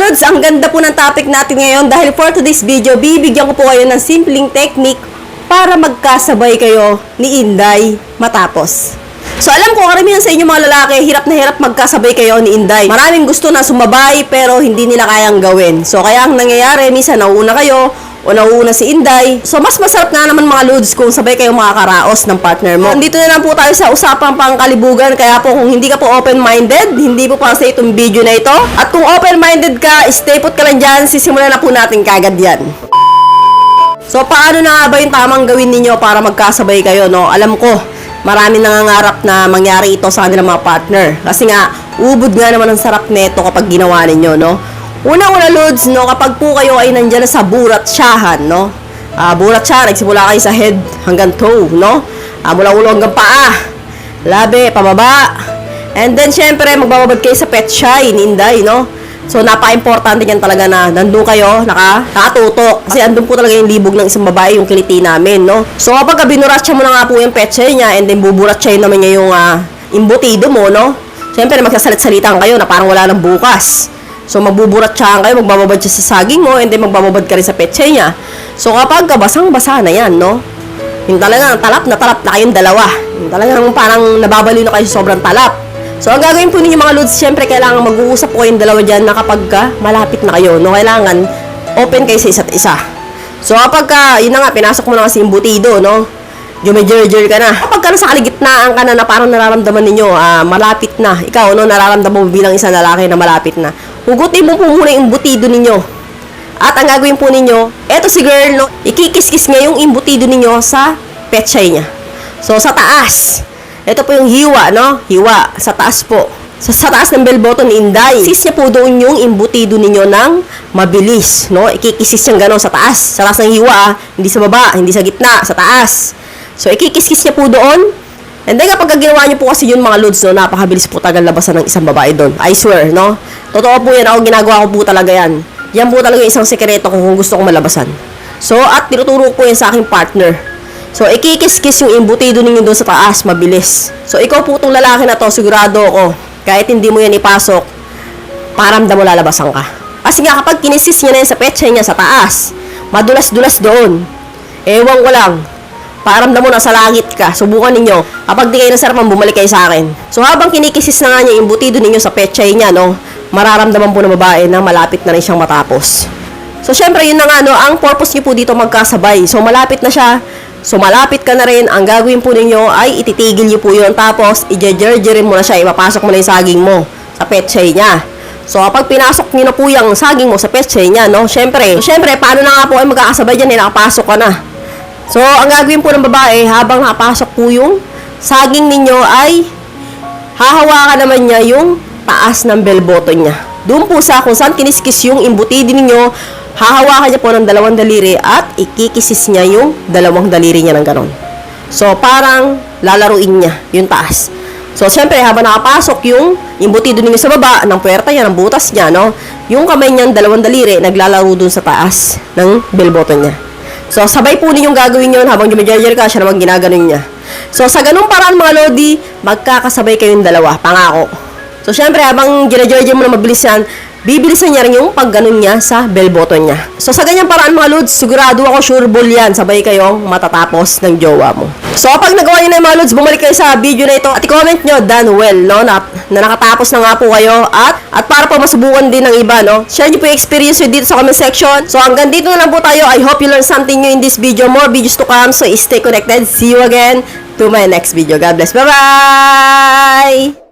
Lods, ang ganda po ng topic natin ngayon dahil for today's video, bibigyan ko po kayo ng simpleng technique para magkasabay kayo ni Inday matapos. So alam ko, karamihan sa inyo mga lalaki, hirap na hirap magkasabay kayo ni Inday. Maraming gusto na sumabay pero hindi nila kayang gawin. So kaya ang nangyayari, minsan nauuna kayo o nauuna si Inday. So mas masarap nga naman mga Lods kung sabay kayo makakaraos ng partner mo. Nandito na lang po tayo sa usapang pangkalibugan. Kaya po kung hindi ka po open-minded, hindi po para sa itong video na ito. At kung open-minded ka, stay put ka lang dyan. Sisimulan na po natin kagad yan. So paano na nga ba yung tamang gawin ninyo para magkasabay kayo, no? Alam ko, marami nangangarap na mangyari ito sa kanilang mga partner. Kasi nga, ubod nga naman ang sarap neto kapag ginawa ninyo, no? Una-una, Lods, no, kapag po kayo ay nandyan na sa buratsyahan, no? Buratsyahan, nagsimula kayo sa head hanggang toe, no? Mula ulo hanggang paa, labi, pababa. And then, syempre, magbababad kayo sa pet shy, Inday, no? So, napaka-importante yan talaga na nandun kayo, nakatutok. Kasi andun po talaga yung libog ng isang babae, yung kiliti namin, no? So, kapag binuratsya mo na nga po yung pet shy niya, and then buburatsya naman niya yung imbutido mo, no? Syempre, magsasalit-salitan kayo na parang wala nang bukas. So, magbuburatsahan kayo, magbababad siya sa saging mo, and then magbababad ka rin sa petsay niya. So, kapag basang-basa na yan, no? Yung talagang talap na kayong dalawa. Yung talagang parang nababaliw na kayo sa sobrang talap. So, ang gagawin po ninyo mga Lods, syempre, kailangan mag-uusap po kayong dalawa dyan na kapag malapit na kayo, no? Kailangan open kayo sa isa't isa. So, kapag yun na nga, pinasok mo na kasi yung butido, no? Jumejerjer ka na. Kapag ka nasa kaligitnaan ka na parang nararamdaman ninyo, malapit na. Ikaw, no, nararamdaman mo bilang isang lalaki na malapit na. Hugutin mo po muna yung imbutido ninyo. At ang gagawin po ninyo, eto si girl, no, ikikis-kis niya yung imbutido ninyo sa petsay niya. So, sa taas. Ito po yung hiwa, no? Hiwa. Sa taas po. Sa taas ng bell button ni Inday. Sis niya po doon yung imbutido ninyo ng mabilis, no? Ikikisis niyang gano'n sa taas. Sa taas ng hiwa, hindi sa baba, hindi sa gitna, sa taas. So, ikikis-kis niya po doon. And then, kapag ginawa niyo po kasi yun mga Lods, no, napakabilis po tagal labasan ng isang babae doon. I swear, no? Totoo po yan. Ako, ginagawa ko po talaga yan. Yan po talaga isang sekreto ko kung gusto kong malabasan. So, at tinuturo ko yan sa aking partner. So, ikikis-kis yung imbutido ninyo doon sa taas, mabilis. So, ikaw po itong lalaki na to, sigurado ako, kahit hindi mo yan ipasok, paramdam mo lalabasan ka. Kasi nga, kapag kinisis niya na yan sa petsay niya sa taas, madulas-dulas doon. Ewan ko lang. Paramdam mo na sa langit ka. Subukan ninyo. Kapag di kayo nasarapan, bumalik kayo sa akin. So, habang kinikisis na nga niya yung imbutido ninyo sa petsay niya, no, mararamdaman po ng babae na malapit na rin siyang matapos. So, syempre, yun na nga, no, ang purpose niyo po dito magkasabay. So, malapit na siya. So, malapit ka na rin. Ang gagawin po ninyo ay ititigil niyo po yun. Tapos, i-jerjerin mo na siya. Ipapasok mo na yung saging mo sa petsay niya. So, kapag pinasok niyo na po yung saging mo sa petsay niya, no, syempre, paano na nga po ay magkakasabay dyan, nakapasok ka na. So, ang gagawin po ng babae, habang napasok po yung saging ninyo ay hahawakan naman niya yung taas ng bell button niya. Doon po sa kung saan kiniskis yung imbutido ninyo, hahawakan niya po ng dalawang daliri at ikikisis niya yung dalawang daliri niya ng ganon. So, parang lalaruin niya yung taas. So, syempre, habang nakapasok yung imbutido ninyo sa baba, ng puwerta niya, ng butas niya, no? Yung kamay niyang dalawang daliri, naglalaro doon sa taas ng bell button niya. So, sabay po ninyong gagawin yun habang jumejerjer ka, siya naman ginaganon niya. So, sa ganung paraan mga Lodi, magkakasabay kayong dalawa, pangako. So, syempre, habang ginejerjer mo na mabilis yan, bibilisan niya rin yung pagganon niya sa bell button niya. So, sa ganyang paraan mga Lods, sigurado ako sure ball yan, sabay kayong matatapos ng jowa mo. So, kapag nagawa niyo na yung mga Lods, bumalik kayo sa video na ito at i-comment nyo, done well, no? Na nakatapos na nga po kayo at para po masubukan din ng iba, no? Share nyo po yung experience dito sa comment section. So, hanggang dito na lang po tayo. I hope you learned something new in this video. More videos to come, so stay connected. See you again to my next video. God bless. Bye-bye!